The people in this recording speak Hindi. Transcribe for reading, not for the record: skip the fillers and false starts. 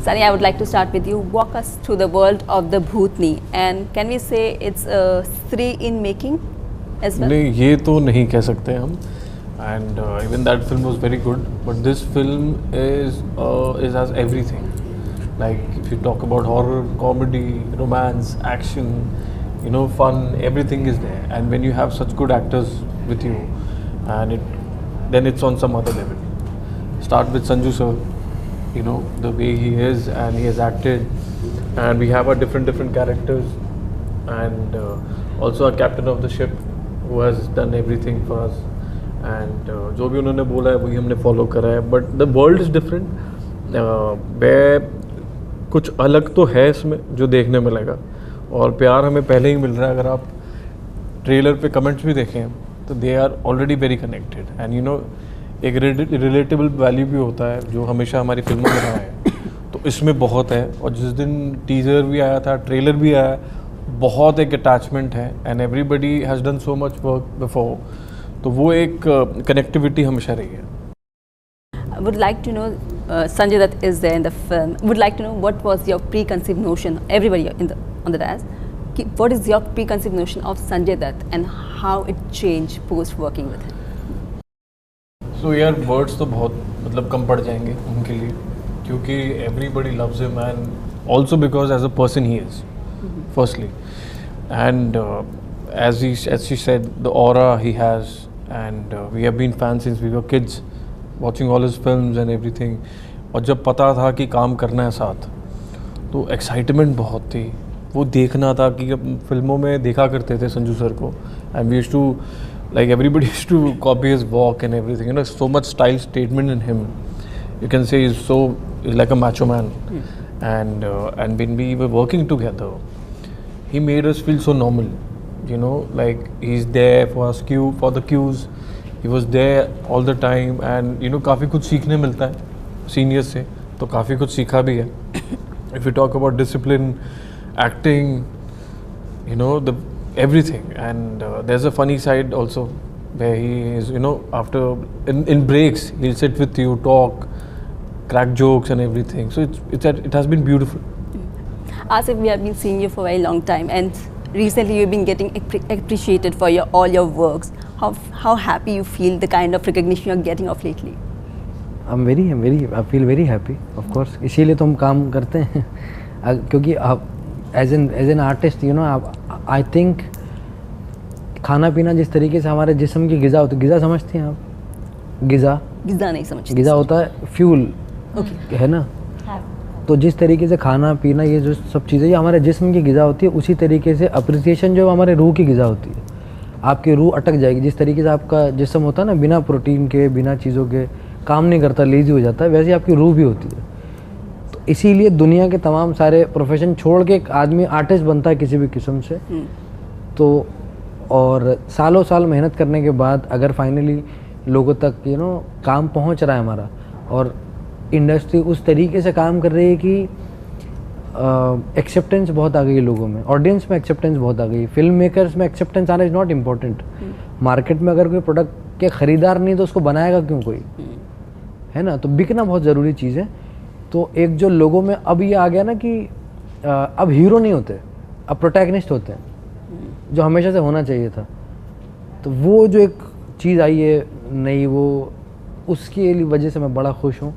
Sunny, I would like to start with you. Walk us through the world of the Bhootni, and can we say it's three in making as well? नहीं, ये तो नहीं कह सकते हम. And even that film was very good, but this film is has everything. Like if you talk about horror, comedy, romance, action, fun, everything is there. And when you have such good actors with you, and then it's on some other level. Start with Sanju sir, the way he is, and he has acted, and we have our different characters, and also a captain of the ship who has done everything for us. And जो भी उन्होंने बोला है वही हमने फॉलो करा है. But the world is different. कुछ अलग तो है इसमें जो देखने मिलेगा, और प्यार हमें पहले ही मिल रहा है. अगर आप ट्रेलर पे कमेंट्स भी देखें तो they are already very connected. And एक रिलेटेबल वैल्यू भी होता है जो हमेशा हमारी फिल्मों में रहा है, तो इसमें बहुत है. और जिस दिन टीज़र भी आया था, ट्रेलर भी आया, बहुत एक अटैचमेंट है. And everybody has done so much work before, तो वो एक कनेक्टिविटी हमेशा रही है. I would like to know, Sanjay Dutt is there in the film. Would like to know what was your preconceived notion, everybody on the dais, what is your preconceived notion of Sanjay Dutt and how it changed post working with him? So यार वर्ड्स तो बहुत कम पड़ जाएंगे उनके लिए, क्योंकि everybody loves him, and also because as a person he is, firstly, and as she said, the aura he has, and we have been fans since we were kids, watching all his films and everything. और जब पता था कि काम करना है साथ, तो एक्साइटमेंट बहुत थी. वो देखना था कि फिल्मों में देखा करते थे संजू सर को, and we used to like everybody used to copy his walk and everything. So much style statement in him. You can say he's like a macho man. And when we were working together, he made us feel so normal. Like he's there for us for the cues. He was there all the time, and काफ़ी कुछ सीखने मिलता है सीनियर्स से, तो काफ़ी कुछ सीखा भी है. If you talk about discipline, acting, the everything, and there's a funny side also where he is, after in breaks he'll sit with you, talk, crack jokes and everything. So it has been beautiful. Asif, we have been seeing you for a very long time, and recently you've been getting appreciated for all your works. How happy you feel, the kind of recognition you're getting of lately? I feel very happy, of course. इसीलिए तो हम काम करते हैं, क्योंकि as an artist, I think खाना पीना जिस तरीके से हमारे जिस्म की ग़िज़ा होती है, ग़िज़ा समझती हैं आप? ग़िज़ा नहीं समझती. ग़िज़ा होता है फ्यूल, है ना? तो जिस तरीके से खाना पीना, ये जो सब चीज़ें ये हमारे जिस्म की ग़िज़ा होती है, उसी तरीके से अप्रिसिएशन जो हमारे रूह की ग़िज़ा होती है. आपकी रूह अटक जाएगी. जिस तरीके से आपका जिस्म होता है ना, बिना प्रोटीन के, बिना चीज़ों के काम नहीं करता, लेज़ी हो जाता है, वैसे ही आपकी रूह भी होती है. तो इसीलिए दुनिया के तमाम सारे प्रोफेशन छोड़ के एक आदमी आर्टिस्ट बनता है किसी भी किस्म से. तो और सालों साल मेहनत करने के बाद अगर फाइनली लोगों तक काम पहुंच रहा है हमारा, और इंडस्ट्री उस तरीके से काम कर रही है कि एक्सेप्टेंस बहुत आ गई है लोगों में, ऑडियंस में एक्सेप्टेंस बहुत आ गई है. फिल्म मेकर्स में एक्सेप्टेंस आना इज़ नॉट इम्पॉर्टेंट. मार्केट में अगर कोई प्रोडक्ट के ख़रीदार नहीं तो उसको बनाएगा क्यों कोई, है ना? तो बिकना बहुत ज़रूरी चीज़ है. तो एक जो लोगों में अब ये आ गया ना कि अब हीरो नहीं होते, अब प्रोटैगनिस्ट होते हैं, जो हमेशा से होना चाहिए था. तो वो जो एक चीज़ आई है नई, वो उसकी वजह से मैं बड़ा खुश हूँ.